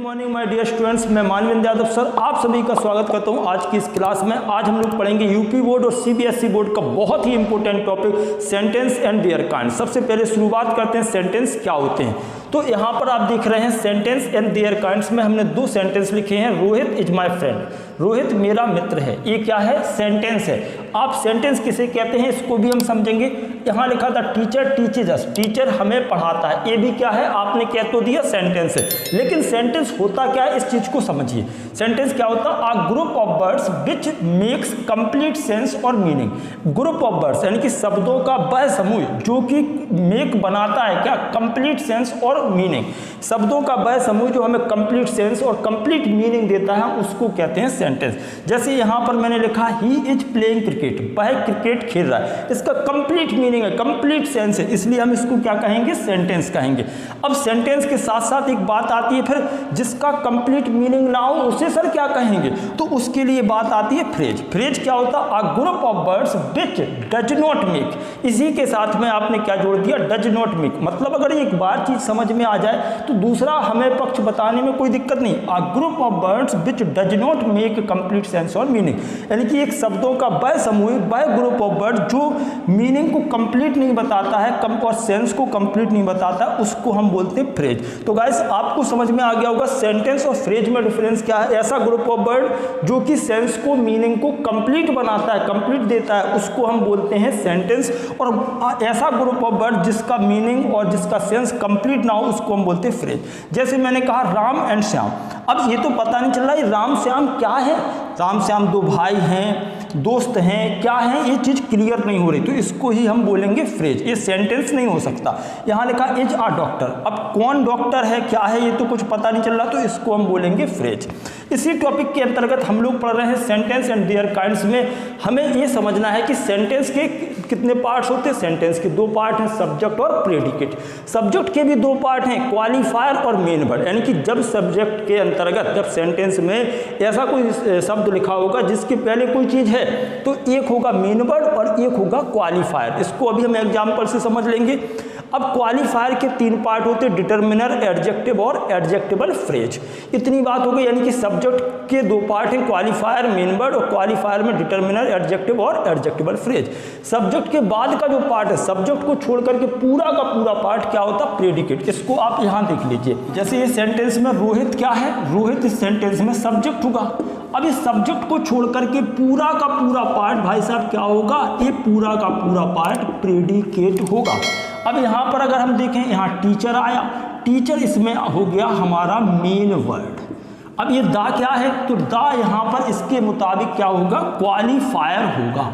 Morning my dear students, मैं Manvendra Yadav sir आप सभी का स्वागत करता हूं आज की इस क्लास में। आज हम लोग पढ़ेंगे यूपी बोर्ड और सीबीएसई बोर्ड का बहुत ही important topic sentence and their kind. सबसे पहले शुरुआत करते हैं सेंटेंस क्या होते हैं। तो यहाँ पर आप देख रहे हैं सेंटेंस एंड देयर काइंड्स में हमने दो सेंटेंस लिखे हैं। Rohit is my friend, Rohit मेरा मित्र है। ये क्या है? सेंटेंस है। आप सेंटेंस किसे कहते हैं इसको भी हम समझेंगे। यहाँ लिखा था टीचर टीचेज अस, टीचर हमें पढ़ाता है। ये भी क्या है? आपने कह तो दिया सेंटेंस है, लेकिन सेंटेंस होता क्या है इस चीज को समझिए। सेंटेंस क्या होता है? A group of words which makes complete sense और मीनिंग। ग्रुप ऑफ वर्ड्स यानी कि शब्दों का वह समूह जो कि मेक बनाता है क्या? कंप्लीट सेंस और मीनिंग। शब्दों का वह समूह जो हमें कंप्लीट सेंस और कंप्लीट मीनिंग देता है उसको कहते हैं सेंटेंस। जैसे यहाँ पर मैंने लिखा ही इज प्लेइंग क्रिकेट, वह क्रिकेट खेल रहा है। इसका कंप्लीट मीनिंग है, कंप्लीट सेंस है, इसलिए हम इसको क्या कहेंगे? सेंटेंस कहेंगे। अब सेंटेंस के साथ साथ एक बात आती है फिर, जिसका कंप्लीट मीनिंग ना हो उसे सर क्या कहेंगे? तो उसके लिए बात आती है फ्रेज। फ्रेज क्या होता है? A group of words which does not make. इसी के साथ में आपने क्या जोड़ दिया? Does not make. मतलब अगर एक बार चीज समझ में आ जाए तो दूसरा हमें पक्ष बताने में कोई दिक्कत नहीं। A group of words which does not make complete sense और मीनिंग, यानी कि एक शब्दों का वह समूह, वह ग्रुप ऑफ वर्ड जो मीनिंग को कंप्लीट नहीं बताता है और सेंस को कंप्लीट नहीं बताता, उसको हम बोलते हैं फ्रेज। तो गाइस आपको समझ में आ गया होगा सेंटेंस और फ्रेज में डिफरेंस क्या है। ऐसा ग्रुप ऑफ वर्ड जो कि सेंस को, मीनिंग को कंप्लीट बनाता है, कंप्लीट देता है, उसको हम बोलते हैं सेंटेंस। और ऐसा ग्रुप ऑफ वर्ड जिसका मीनिंग और जिसका सेंस कंप्लीट ना हो उसको हम बोलते हैं फ्रेज। जैसे मैंने कहा राम एंड श्याम। अब ये तो पता नहीं चल रहा है राम श्याम क्या है। राम श्याम दो भाई हैं, दोस्त हैं, क्या है ये चीज क्लियर नहीं हो रही, तो इसको ही हम बोलेंगे फ्रेज। ये सेंटेंस नहीं हो सकता। यहाँ लिखा इज अ डॉक्टर, अब कौन डॉक्टर है, क्या है, ये तो कुछ पता नहीं चल रहा, तो इसको हम बोलेंगे फ्रेज। इसी टॉपिक के अंतर्गत हम लोग पढ़ रहे हैं सेंटेंस एंड देयर काइंड्स में। हमें ये समझना है कि सेंटेंस के कितने पार्ट्स होते हैं। सेंटेंस के दो पार्ट हैं, सब्जेक्ट और प्रेडिकेट। सब्जेक्ट के भी दो पार्ट हैं, क्वालिफायर और मेन वर्ड। यानी कि जब सब्जेक्ट के अंतर्गत, जब सेंटेंस में ऐसा कोई शब्द लिखा होगा जिसके पहले कोई चीज है, तो एक होगा मेन वर्ड और एक होगा क्वालिफायर। इसको अभी हम एग्जांपल से समझ लेंगे। अब क्वालिफायर के तीन पार्ट होते हैं, डिटरमिनर, एडजेक्टिव और एडजेक्टिबल फ्रेज। इतनी बात हो गई। यानी कि सब्जेक्ट के दो पार्ट हैं, क्वालिफायर, मेन वर्ड, और क्वालिफायर में डिटरमिनर, एडजेक्टिव और एडजेक्टिबल फ्रेज। सब्जेक्ट के बाद का जो पार्ट है, सब्जेक्ट को छोड़ करके पूरा का पूरा पार्ट क्या होता है? प्रेडिकेट। इसको आप यहां देख लीजिए। जैसे ये सेंटेंस में रोहित क्या है? रोहित इस सेंटेंस में सब्जेक्ट होगा। अब इस सब्जेक्ट को छोड़ करके पूरा का पूरा पार्ट भाई साहब क्या होगा? ये पूरा का पूरा पार्ट प्रेडिकेट होगा। अब यहाँ पर अगर हम देखें, यहाँ टीचर आया, टीचर इसमें हो गया हमारा मेन वर्ड। अब ये दा क्या है? तो दा यहाँ पर इसके मुताबिक क्या होगा? क्वालिफायर होगा।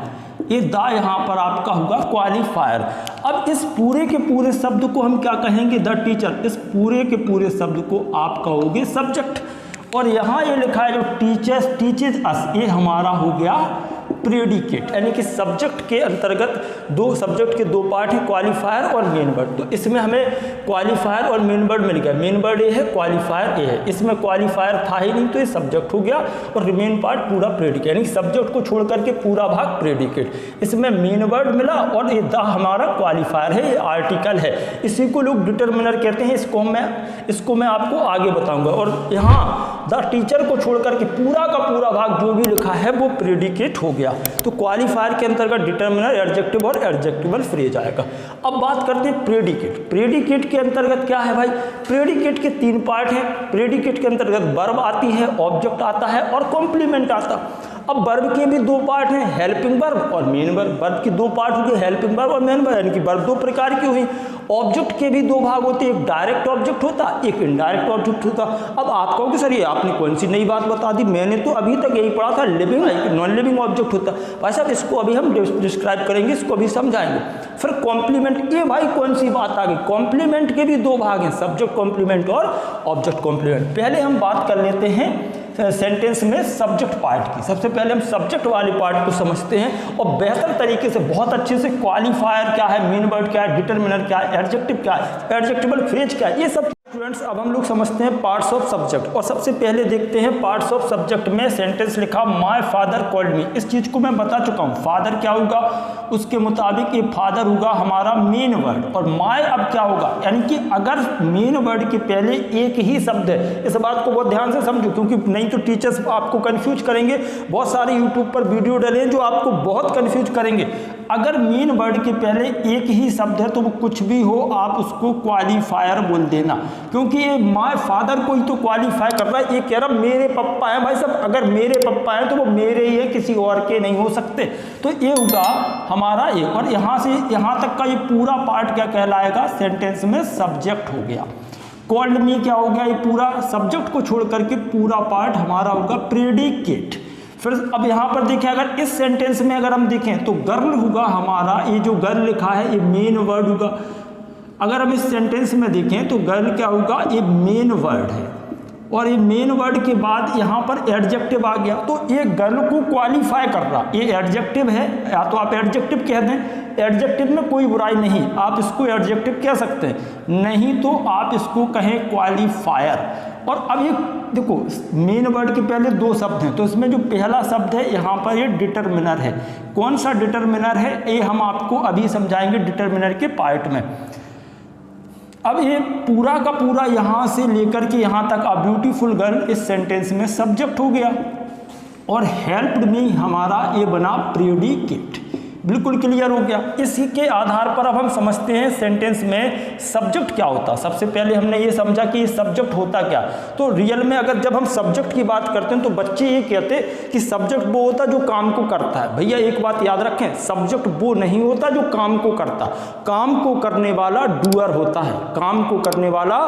ये दा यहाँ पर आपका होगा क्वालिफायर। अब इस पूरे के पूरे शब्द को हम क्या कहेंगे? The teacher. इस पूरे के पूरे शब्द को आप कहोगे सब्जेक्ट। और यहाँ ये लिखा है जो टीचर्स टीचेज अस, ये हमारा हो गया प्रेडिकेट। यानी कि सब्जेक्ट के अंतर्गत दो, सब्जेक्ट के दो पार्ट हैं, क्वालिफायर और मेन वर्ड। तो इसमें हमें क्वालिफायर और मेन वर्ड मिल गया। मेन वर्ड ये है, क्वालिफायर ये है। इसमें क्वालिफायर था ही नहीं तो ये सब्जेक्ट हो गया और रिमेन पार्ट पूरा प्रेडिकेट, यानी कि सब्जेक्ट को छोड़ करके पूरा भाग प्रेडिकेट। इसमें मेन वर्ड मिला और ये द हमारा क्वालिफायर है, ये आर्टिकल है। इसी को लोग डिटरमिनर कहते हैं। इसको मैं आपको आगे बताऊंगा। और यहाँ द टीचर को छोड़ करके पूरा का पूरा भाग जो भी लिखा है वो प्रेडिकेट हो गया। तो क्वालिफायर के अंतर्गत डिटरमिनर, एडजेक्टिव और एडजेक्टिवल फ्रेज आएगा। अब बात करते हैं प्रेडिकेट। प्रेडिकेट के अंतर्गत क्या है भाई? प्रेडिकेट के तीन पार्ट हैं। प्रेडिकेट के अंतर्गत वर्ब आती है, ऑब्जेक्ट आता है और कॉम्प्लीमेंट आता। अब वर्ब के भी दो पार्ट हैं, हेल्पिंग वर्ब और मेन वर्ब। वर्ब की दो पार्ट होते हैं, हेल्पिंग वर्ब और मेन वर्ब, यानी कि वर्ब दो प्रकार की हुई। ऑब्जेक्ट के भी दो भाग होते हैं, एक डायरेक्ट ऑब्जेक्ट होता, एक इनडायरेक्ट ऑब्जेक्ट होता। अब आप कहोगे सर ये आपने कौन सी नई बात बता दी, मैंने तो अभी तक यही पढ़ा था, लिविंग नॉन लिविंग ऑब्जेक्ट होता। भाई साहब इसको अभी हम डिस्क्राइब करेंगे, इसको अभी समझाएंगे। फिर कॉम्प्लीमेंट, ये भाई कौन सी बात आ गई? कॉम्प्लीमेंट के भी दो भाग हैं, सब्जेक्ट कॉम्प्लीमेंट और ऑब्जेक्ट कॉम्प्लीमेंट। पहले हम बात कर लेते हैं सेंटेंस में सब्जेक्ट पार्ट की। सबसे पहले हम सब्जेक्ट वाले पार्ट को समझते हैं और बेहतर तरीके से, बहुत अच्छे से, क्वालिफायर क्या है, मेन वर्ड क्या है, डिटरमिनर क्या है, एडजेक्टिव क्या है, एडजेक्टिवल फ्रेज क्या है, ये सब स्टूडेंट्स, अब हम लोग समझते हैं पार्ट्स ऑफ सब्जेक्ट। और सबसे पहले देखते हैं पार्ट्स ऑफ सब्जेक्ट में सेंटेंस लिखा माय फादर कॉल्ड मी। इस चीज को मैं बता चुका हूं, फादर क्या होगा, उसके मुताबिक ये फादर होगा हमारा मेन वर्ड, और माय अब क्या होगा, यानी कि अगर मेन वर्ड के पहले एक ही शब्द है। इस बात को बहुत ध्यान से समझो, क्योंकि नहीं तो टीचर्स आपको कंफ्यूज करेंगे। बहुत सारे यूट्यूब पर वीडियो डले हैं जो आपको बहुत कंफ्यूज करेंगे। अगर मेन वर्ड के पहले एक ही शब्द है तो वो कुछ भी हो, आप उसको क्वालिफायर बोल देना, क्योंकि ये माय फादर को ही तो क्वालिफाई कर रहा है। ये कह रहा मेरे पप्पा हैं। भाई साहब, अगर मेरे पप्पा हैं तो वो मेरे ही है, किसी और के नहीं हो सकते। तो ये होगा हमारा ये, और यहाँ से यहाँ तक का ये पूरा पार्ट क्या कहलाएगा, सेंटेंस में सब्जेक्ट हो गया। कॉल्ड मी क्या हो गया, ये पूरा सब्जेक्ट को छोड़ करके पूरा पार्ट हमारा होगा प्रेडिकेट। फिर अब यहाँ पर देखें, अगर इस सेंटेंस में अगर हम देखें तो गर्ल होगा हमारा, ये जो गर्ल लिखा है ये मेन वर्ड होगा। अगर हम इस सेंटेंस में देखें तो गर्ल क्या होगा, ये मेन वर्ड है, और ये मेन वर्ड के बाद यहाँ पर एडजेक्टिव आ गया, तो ये गर्ल को क्वालिफाई कर रहा। ये एडजेक्टिव है, या तो आप एडजेक्टिव कह दें, एडजेक्टिव में कोई बुराई नहीं, आप इसको एडजेक्टिव कह सकते हैं, नहीं तो आप इसको कहें क्वालिफायर। और अब ये देखो, मेन वर्ड के पहले दो शब्द हैं, तो इसमें जो पहला शब्द है यहाँ पर ये डिटरमिनर है। कौन सा डिटरमिनर है, ये हम आपको अभी समझाएंगे डिटरमिनर के पार्ट में। अब ये पूरा का पूरा यहाँ से लेकर के यहाँ तक, अ ब्यूटीफुल गर्ल इस सेंटेंस में सब्जेक्ट हो गया, और हेल्प्ड मी हमारा ये बना प्रेडिकेट। बिल्कुल क्लियर हो गया। इसी के आधार पर अब हम समझते हैं सेंटेंस में सब्जेक्ट क्या होता। सबसे पहले हमने ये समझा कि ये सब्जेक्ट होता क्या। तो रियल में अगर जब हम सब्जेक्ट की बात करते हैं तो बच्चे ये कहते कि सब्जेक्ट वो होता जो काम को करता है। भैया एक बात याद रखें, सब्जेक्ट वो नहीं होता जो काम को करता, काम को करने वाला डूअर होता है, काम को करने वाला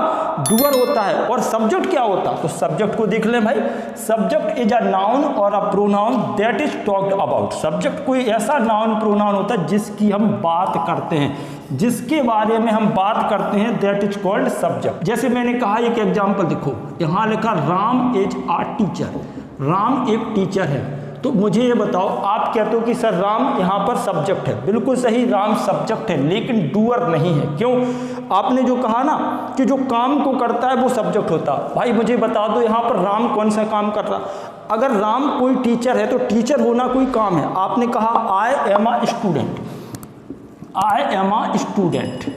डूअर होता है। और सब्जेक्ट क्या होता, तो सब्जेक्ट को देख लें भाई। सब्जेक्ट इज अ नाउन और a pronoun that is talked about. Subject कोई ऐसा नाउन प्रोनाउन होता है जिसकी हम बात करते हैं, जिसके बारे में हम बात करते हैं, दैट इज कॉल्ड सब्जेक्ट। जैसे मैंने कहा, एक एग्जांपल देखो, यहां लिखा Ram is a teacher, Ram एक टीचर है। तो मुझे ये बताओ, आप कहते हो कि सर राम यहाँ पर सब्जेक्ट है, बिल्कुल सही, राम सब्जेक्ट है, लेकिन डूअर नहीं है। क्यों? आपने जो कहा ना कि जो काम को करता है वो सब्जेक्ट होता। भाई मुझे बता दो यहाँ पर राम कौन सा काम कर रहा। अगर राम कोई टीचर है तो टीचर होना कोई काम है। आपने कहा आई am a student, I am a student,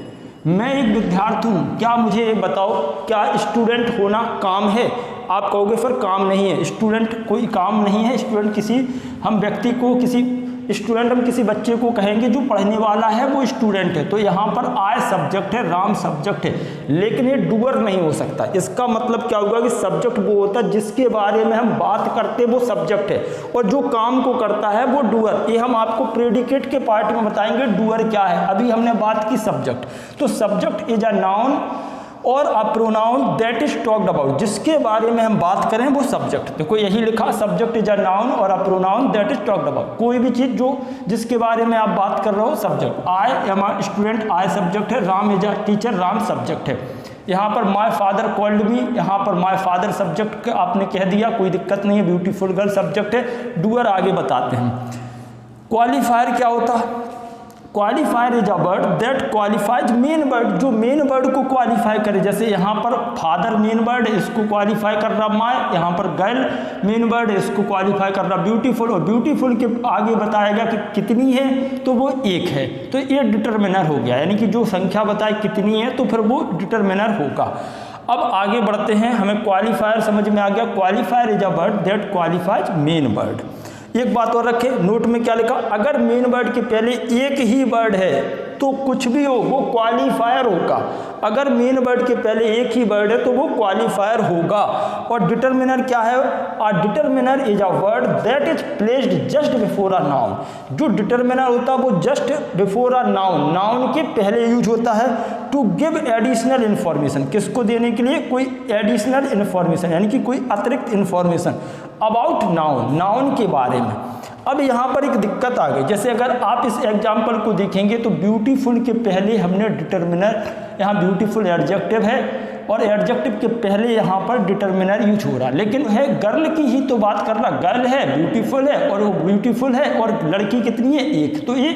मैं एक विद्यार्थी हूँ। क्या मुझे ये बताओ, क्या स्टूडेंट होना काम है? आप कहोगे फिर काम नहीं है, स्टूडेंट कोई काम नहीं है। स्टूडेंट किसी हम व्यक्ति को, किसी स्टूडेंट हम किसी बच्चे को कहेंगे जो पढ़ने वाला है वो स्टूडेंट है। तो यहाँ पर आई सब्जेक्ट है, राम सब्जेक्ट है, लेकिन ये डूअर नहीं हो सकता। इसका मतलब क्या होगा कि सब्जेक्ट वो होता है जिसके बारे में हम बात करते हैं, वो सब्जेक्ट है, और जो काम को करता है वो डूअर। ये हम आपको प्रेडिकेट के पार्ट में बताएंगे डूअर क्या है। अभी हमने बात की सब्जेक्ट, तो सब्जेक्ट इज अ नाउन और a pronoun that is talked about, जिसके बारे में हम बात करें वो सब्जेक्ट। देखो यही लिखा, सब्जेक्ट इज अ नाउन और a pronoun that is talked about. कोई भी चीज जो जिसके बारे में आप बात कर रहे हो, subject. I am a student, I subject है, Ram is a teacher, Ram subject है। यहाँ पर माय फादर कॉल्ड मी, यहाँ पर माय फादर सब्जेक्ट आपने कह दिया, कोई दिक्कत नहीं है, ब्यूटीफुल गर्ल सब्जेक्ट है, डूअर आगे बताते हैं। क्वालिफायर क्या होता है? Qualifier is a word that qualifies main word, जो मेन वर्ड को क्वालिफाई करे। जैसे यहाँ पर फादर मेन वर्ड है, इसको क्वालिफाई कर रहा माय। यहाँ पर गर्ल मेन वर्ड है, इसको क्वालिफाई कर रहा ब्यूटीफुल, और ब्यूटीफुल के आगे बताएगा कि कितनी है, तो वो एक है, तो ये डिटरमिनर हो गया। यानी कि जो संख्या बताए कितनी है तो फिर वो डिटरमिनर होगा। अब आगे बढ़ते हैं, हमें क्वालिफायर समझ में आ गया। Qualifier is a word that qualifies main word. एक बात और रखें, नोट में क्या लिखा, अगर मेन वर्ड के पहले एक ही वर्ड है तो कुछ भी हो वो क्वालिफायर होगा। अगर मेन वर्ड के पहले एक ही वर्ड है तो वो क्वालिफायर होगा। और डिटरमिनर क्या है? A determiner is a word that is placed just before a noun. जो डिटरमिनर होता है वो just before a noun, noun के पहले यूज होता है टू गिव एडिशनल इन्फॉर्मेशन। किसको देने के लिए? कोई एडिशनल इन्फॉर्मेशन, यानी कि कोई अतिरिक्त इन्फॉर्मेशन अबाउट नाउन, नाउन के बारे में। अब यहाँ पर एक दिक्कत आ गई। जैसे अगर आप इस एग्जाम्पल को देखेंगे तो ब्यूटीफुल के पहले हमने डिटरमिनर, यहाँ ब्यूटीफुल एडजेक्टिव है और एडजेक्टिव के पहले यहाँ पर डिटरमिनर यूज हो रहा, लेकिन है गर्ल की ही तो बात कर रहा। गर्ल है, ब्यूटीफुल है, और वो ब्यूटीफुल है, और लड़की कितनी है? एक। तो ये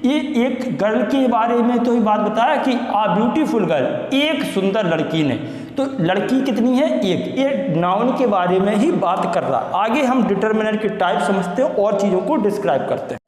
ये एक गर्ल के बारे में तो ही बात बताया कि आ ब्यूटीफुल गर्ल, एक सुंदर लड़की ने, तो लड़की कितनी है, एक। ये नाउन के बारे में ही बात कर रहा। आगे हम डिटर्मिनर की टाइप समझते हैं और चीज़ों को डिस्क्राइब करते हैं।